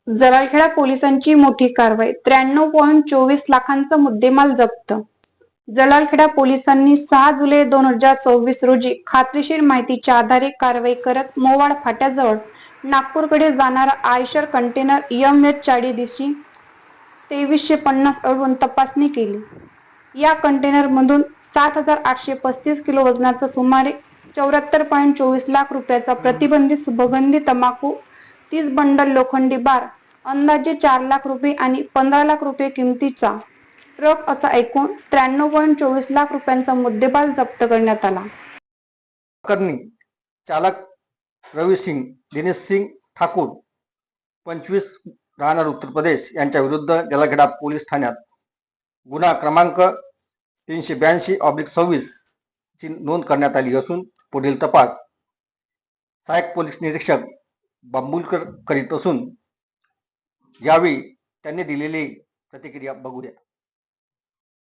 जलालखेडा पोलिसांची मोठी कारवाई 93.24 लाखांचा मुद्देमाल जप्त। जलालखेडा पोलिसांनी 6 जुलै 2024 रोजी खात्रीशीर माहितीच्या आधारे कारवाई करत मोवाड फाट्याजवळ नागपूरकडे जाणारा आयशर कंटेनर MH40DC 2350 अडवून तपासणी केली। या कंटेनरमधून 7835 किलो वजनाचा सुमारे 74.24 लाख रुपयाचा प्रतिबंधित सुगंधी तंबाखू, 30 बंडल लोखंडी बार, अंदाजे 4 लाख रुपये आणि 15 लाख रुपये किमतीचा ट्रक असा एकूण 93.24 लाख रुपयांचा मुद्देमाल जप्त करण्यात आला। प्रकरणी चालक रवि सिंग दिनेश सिंग ठाकूर 25 राहणार उत्तर प्रदेश यांच्या विरुद्ध जलालखेडा पोलीस ठाण्यात गुन्हा क्रमांक 382/26 ची नोंद करण्यात आली असून पुढील तपास सहाय्यक पोलीस निरीक्षक बांबुलकर करीत असून यावेळी त्यांनी दिलेली प्रतिक्रिया बघूया।